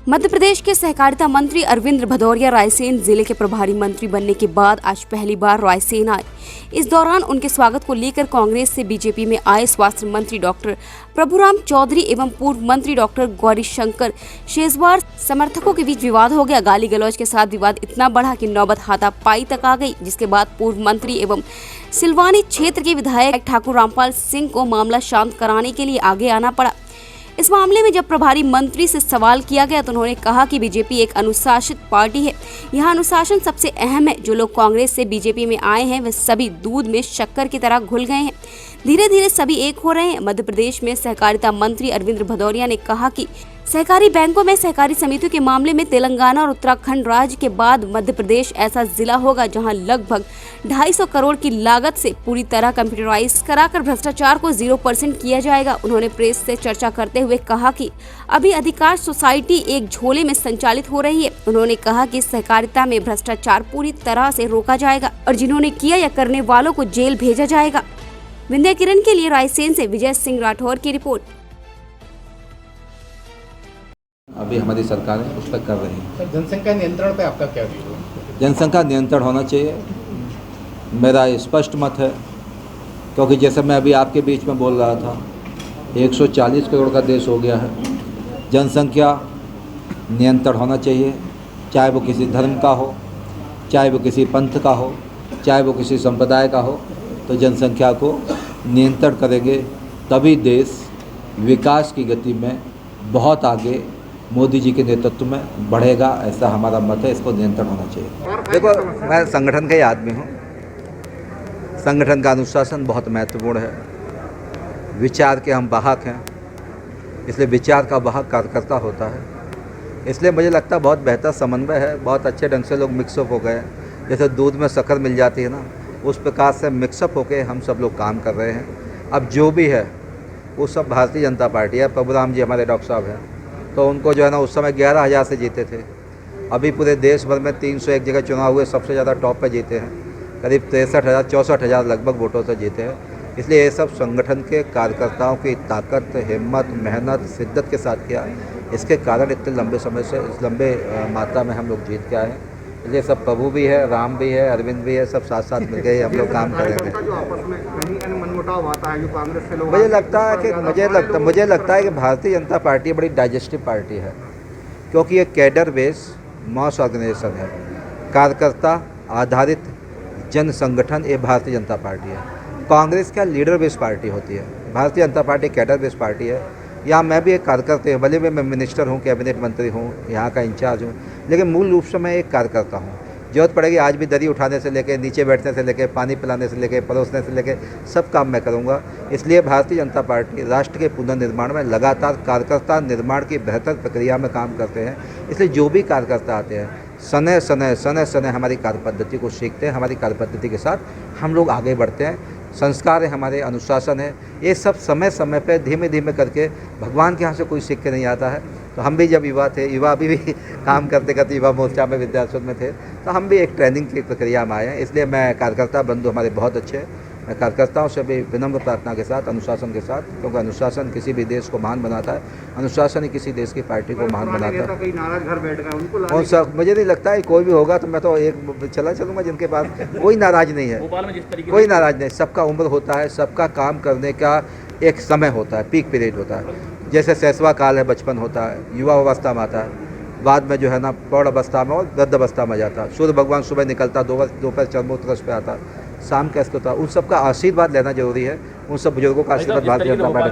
मध्य प्रदेश के सहकारिता मंत्री अरविंद भदौरिया रायसेन जिले के प्रभारी मंत्री बनने के बाद आज पहली बार रायसेन आए। इस दौरान उनके स्वागत को लेकर कांग्रेस से बीजेपी में आए स्वास्थ्य मंत्री डॉक्टर प्रभुराम चौधरी एवं पूर्व मंत्री डॉक्टर गौरीशंकर शेजवार समर्थकों के बीच विवाद हो गया। गाली गलौज के साथ विवाद इतना बढ़ा कि नौबत हाथापाई तक आ गई, जिसके बाद पूर्व मंत्री एवं सिलवानी क्षेत्र के विधायक ठाकुर रामपाल सिंह को मामला शांत कराने के लिए आगे आना पड़ा। इस मामले में जब प्रभारी मंत्री से सवाल किया गया तो उन्होंने कहा कि बीजेपी एक अनुशासित पार्टी है, यहाँ अनुशासन सबसे अहम है। जो लोग कांग्रेस से बीजेपी में आए हैं वे सभी दूध में शक्कर की तरह घुल गए हैं, धीरे धीरे सभी एक हो रहे हैं। मध्य प्रदेश में सहकारिता मंत्री अरविंद भदौरिया ने कहा कि सहकारी बैंकों में सहकारी समितियों के मामले में तेलंगाना और उत्तराखंड राज्य के बाद मध्य प्रदेश ऐसा जिला होगा जहां लगभग 250 करोड़ की लागत से पूरी तरह कंप्यूटराइज कराकर भ्रष्टाचार को 0% किया जाएगा। उन्होंने प्रेस से चर्चा करते हुए कहा कि अभी अधिकांश सोसाइटी एक झोले में संचालित हो रही है। उन्होंने कहा कि सहकारिता में भ्रष्टाचार पूरी तरह से रोका जाएगा और जिन्होंने किया या करने वालों को जेल भेजा जाएगा। विंध्य किरण के लिए रायसेन से विजय सिंह राठौर की रिपोर्ट। अभी हमारी सरकार है उस पर कर रही है। जनसंख्या नियंत्रण पे आपका क्या व्यू है? जनसंख्या नियंत्रण होना चाहिए, मेरा स्पष्ट मत है। क्योंकि जैसे मैं अभी आपके बीच में बोल रहा था, 140 करोड़ का देश हो गया है। जनसंख्या नियंत्रण होना चाहिए, चाहे वो किसी धर्म का हो, चाहे वो किसी पंथ का हो, चाहे वो किसी संप्रदाय का हो। तो जनसंख्या को नियंत्रण करेंगे तभी देश विकास की गति में बहुत आगे मोदी जी के नेतृत्व में बढ़ेगा, ऐसा हमारा मत है। इसको नियंत्रण होना चाहिए। देखो, मैं संगठन का ही आदमी हूँ। संगठन का अनुशासन बहुत महत्वपूर्ण है। विचार के हम वाहक हैं, इसलिए विचार का वाहक कार्यकर्ता होता है। इसलिए मुझे लगता है बहुत बेहतर समन्वय है, बहुत अच्छे ढंग से लोग मिक्सअप हो गए। जैसे दूध में शक्कर मिल जाती है ना, उस प्रकार से मिक्सअप होकर हम सब लोग काम कर रहे हैं। अब जो भी है वो सब भारतीय जनता पार्टी है। प्रभुराम जी हमारे डॉक्टर साहब हैं, तो उनको जो है ना उस समय 11,000 से जीते थे। अभी पूरे देश भर में 301 जगह चुनाव हुए, सबसे ज़्यादा टॉप पे जीते हैं। करीब 63,000-64,000 लगभग वोटों से जीते हैं। इसलिए ये सब संगठन के कार्यकर्ताओं की ताकत, हिम्मत, मेहनत, शिद्दत के साथ किया। इसके कारण इतने लंबे समय से इस लंबे मात्रा में हम लोग जीत के आए हैं। इसलिए सब प्रभु भी है, राम भी है, अरविंद भी है, सब साथ साथ मिल गए हम लोग काम करेंगे। जो आपस में कहीं मनमुटाव आता है, जो कांग्रेस से लोग मुझे लगता है कि भारतीय जनता पार्टी बड़ी डाइजेस्टिव पार्टी है, क्योंकि ये कैडर बेस मास ऑर्गेनाइजेशन है। कार्यकर्ता आधारित जन संगठन ये भारतीय जनता पार्टी है। कांग्रेस क्या लीडर बेस पार्टी होती है, Bharatiya Janata party cadre base party है। यहाँ मैं भी एक कार्यकर्ता हूँ, भले मैं मिनिस्टर हूँ, कैबिनेट मंत्री हूँ, यहाँ का इंचार्ज हूँ, लेकिन मूल रूप से मैं एक कार्यकर्ता हूँ। जरूरत पड़ेगी आज भी दरी उठाने से लेकर, नीचे बैठने से लेकर, पानी पिलाने से लेकर, परोसने से लेकर सब काम मैं करूँगा। इसलिए भारतीय जनता पार्टी राष्ट्र के पुनर्निर्माण में लगातार कार्यकर्ता निर्माण की बेहतर प्रक्रिया में काम करते हैं। इसलिए जो भी कार्यकर्ता आते हैं समय समय हमारी कार्य पद्धति को सीखते हैं। हमारी कार्य पद्धति के साथ हम लोग आगे बढ़ते हैं। संस्कार है हमारे, अनुशासन है, ये सब समय समय पे धीमे धीमे करके भगवान के यहाँ से कोई सीख के नहीं आता है। तो हम भी जब युवा थे, युवा अभी भी काम करते करते युवा मोर्चा में विद्यार्थी में थे, तो हम भी एक ट्रेनिंग की प्रक्रिया में आए हैं। इसलिए मैं कार्यकर्ता बंधु हमारे बहुत अच्छे हैं। मैं कार्यकर्ताओं से भी विनम्र प्रार्थना के साथ, अनुशासन के साथ, क्योंकि अनुशासन किसी भी देश को महान बनाता है, अनुशासन ही किसी देश की पार्टी को महान बनाता है। और सब मुझे नहीं लगता है कोई भी होगा तो मैं तो एक चलूँगा जिनके पास कोई नाराज नहीं है, कोई नाराज नहीं। सबका उम्र होता है, सबका काम करने का एक समय होता है, पीक पीरियड होता है। जैसे शैशवा काल है, बचपन होता है, युवा अवस्था में आता है, बाद में जो है ना प्रौढ़ अवस्था में और वृद्ध अवस्था में जाता है। सूर्य भगवान सुबह निकलता, दोपहर चरमोत्कर्ष पे आता, शाम का होता है। उन सबका आशीर्वाद लेना जरूरी है। उन सब बुजुर्गों का आशीर्वाद भारतीय जनता पार्टी